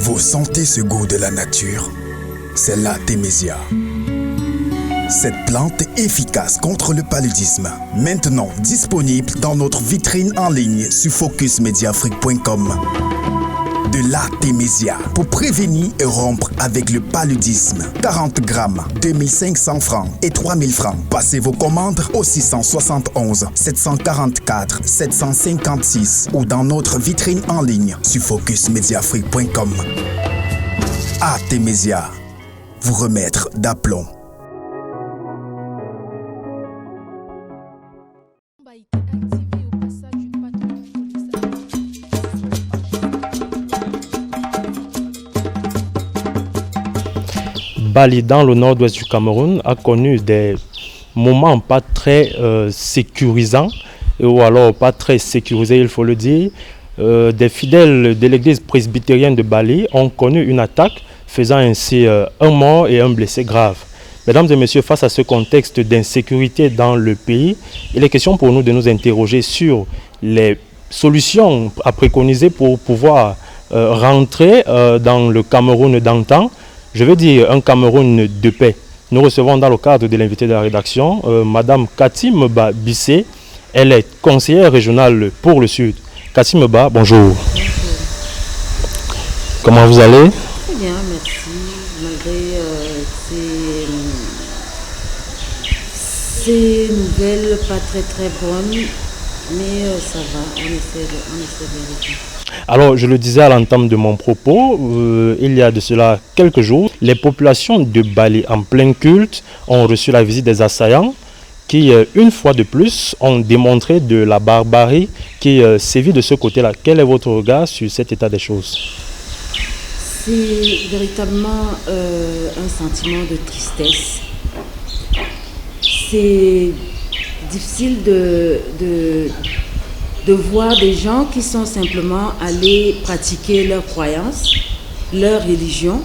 Vous sentez ce goût de la nature? C'est l'Artémisia. Cette plante efficace contre le paludisme, maintenant disponible dans notre vitrine en ligne sur focusmediafrique.com. De l'Artémisia pour prévenir et rompre avec le paludisme. 40 grammes, 2500 francs et 3000 francs. Passez vos commandes au 671 744 756 ou dans notre vitrine en ligne sur focusmediafrique.com. Artémisia, vous remettre d'aplomb. Bali, dans le nord-ouest du Cameroun, a connu des moments pas très sécurisants, ou alors pas très sécurisés, il faut le dire. Des fidèles de l'église presbytérienne de Bali ont connu une attaque, faisant ainsi un mort et un blessé grave. Mesdames et messieurs, face à ce contexte d'insécurité dans le pays, il est question pour nous de nous interroger sur les solutions à préconiser pour pouvoir rentrer dans le Cameroun d'antan. Je veux dire un Cameroun de paix. Nous recevons dans le cadre de l'invité de la rédaction, Madame Katimeba Bissé. Elle est conseillère régionale pour le Sud. Katimeba, bonjour. Bonjour. Comment vous allez? Très bien, merci. Malgré ces nouvelles pas très bonnes, mais ça va, on essaie de vérifier. Alors, je le disais à l'entame de mon propos, il y a de cela quelques jours, les populations de Bali en plein culte ont reçu la visite des assaillants qui, une fois de plus, ont démontré de la barbarie qui sévit de ce côté-là. Quel est votre regard sur cet état des choses? C'est véritablement un sentiment de tristesse. C'est difficile de voir des gens qui sont simplement allés pratiquer leur croyance, leur religion,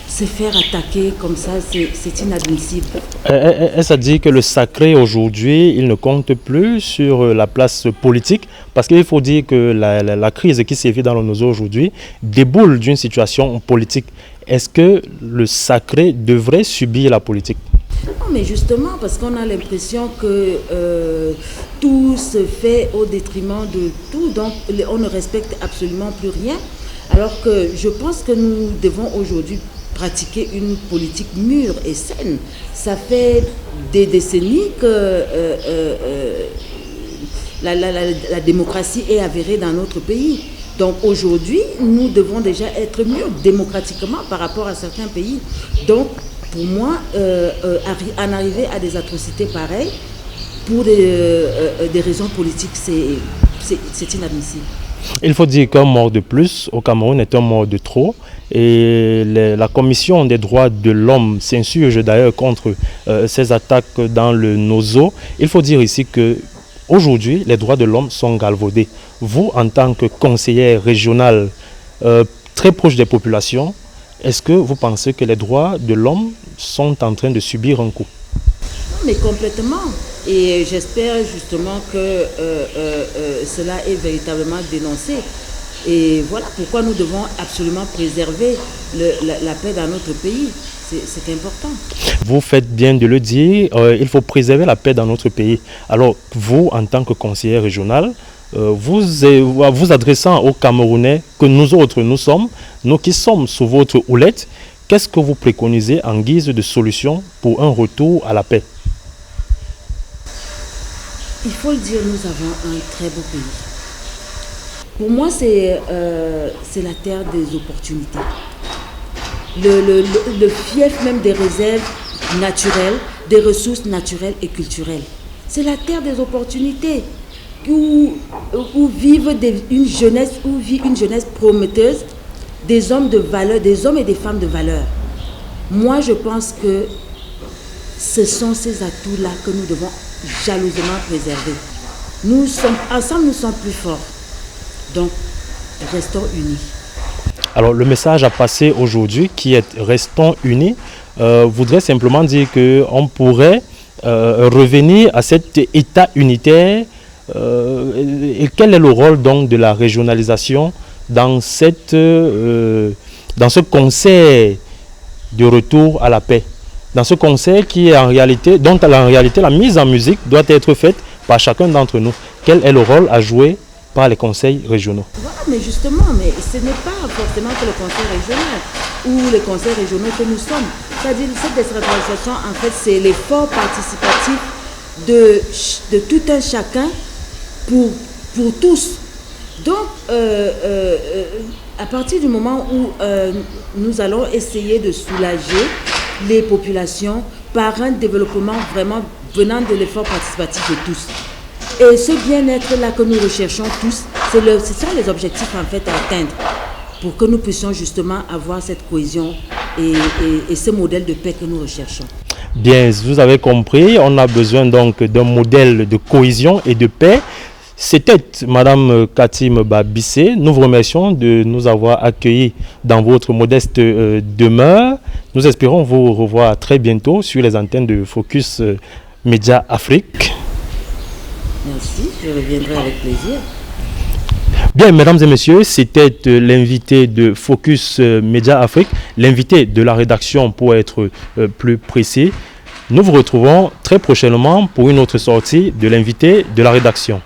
se faire attaquer comme ça, c'est inadmissible. Est-ce à dire que le sacré aujourd'hui, il ne compte plus sur la place politique? Parce qu'il faut dire que la crise qui sévit dans le Nozo aujourd'hui déboule d'une situation politique. Est-ce que le sacré devrait subir la politique? Non, mais justement, parce qu'on a l'impression que tout se fait au détriment de tout, donc on ne respecte absolument plus rien. Alors que je pense que nous devons aujourd'hui pratiquer une politique mûre et saine. Ça fait des décennies que la démocratie est avérée dans notre pays. Donc aujourd'hui, nous devons déjà être mûrs démocratiquement par rapport à certains pays. Donc, pour moi, en arriver à des atrocités pareilles, pour des raisons politiques, c'est inadmissible. Il faut dire qu'un mort de plus au Cameroun est un mort de trop. Et la Commission des droits de l'homme s'insurge d'ailleurs contre ces attaques dans le Nozo. Il faut dire ici que aujourd'hui, les droits de l'homme sont galvaudés. Vous, en tant que conseillère régionale très proche des populations, est-ce que vous pensez que les droits de l'homme sont en train de subir un coup? Non, mais complètement. Et j'espère justement que cela est véritablement dénoncé. Et voilà pourquoi nous devons absolument préserver la paix dans notre pays. C'est important. Vous faites bien de le dire, il faut préserver la paix dans notre pays. Alors, vous, en tant que conseiller régional, vous adressant aux Camerounais que nous autres, nous sommes, nous qui sommes sous votre houlette, qu'est-ce que vous préconisez en guise de solution pour un retour à la paix? Il faut le dire, nous avons un très beau pays. Pour moi, c'est la terre des opportunités. Le fief même des réserves naturelles, des ressources naturelles et culturelles. C'est la terre des opportunités où vit une jeunesse prometteuse, des hommes de valeur, des hommes et des femmes de valeur. Moi, je pense que ce sont ces atouts-là que nous devons jalousement préserver. Ensemble, nous sommes plus forts. Donc, restons unis. Alors, le message à passer aujourd'hui, qui est « Restons unis », voudrait simplement dire qu'on pourrait revenir à cet état unitaire. Et quel est le rôle donc de la régionalisation dans ce concert de retour à la paix. Dans ce concert qui est en réalité, dont en réalité la mise en musique doit être faite par chacun d'entre nous. Quel est le rôle à jouer par les conseils régionaux? Voilà, mais justement, mais ce n'est pas forcément que le conseil régional ou les conseils régionaux que nous sommes. C'est-à-dire cette décentralisation, en fait, c'est l'effort participatif de tout un chacun pour tous. Donc, à partir du moment où nous allons essayer de soulager les populations par un développement vraiment venant de l'effort participatif de tous. Et ce bien-être-là que nous recherchons tous, ce sont les objectifs en fait à atteindre pour que nous puissions justement avoir cette cohésion et ce modèle de paix que nous recherchons. Bien, vous avez compris, on a besoin donc d'un modèle de cohésion et de paix. C'était Madame Katim Babissé. Nous vous remercions de nous avoir accueillis dans votre modeste demeure. Nous espérons vous revoir très bientôt sur les antennes de Focus Média Afrique. Merci, je reviendrai avec plaisir. Bien, mesdames et messieurs, c'était l'invité de Focus Média Afrique, l'invité de la rédaction pour être plus précis. Nous vous retrouvons très prochainement pour une autre sortie de l'invité de la rédaction.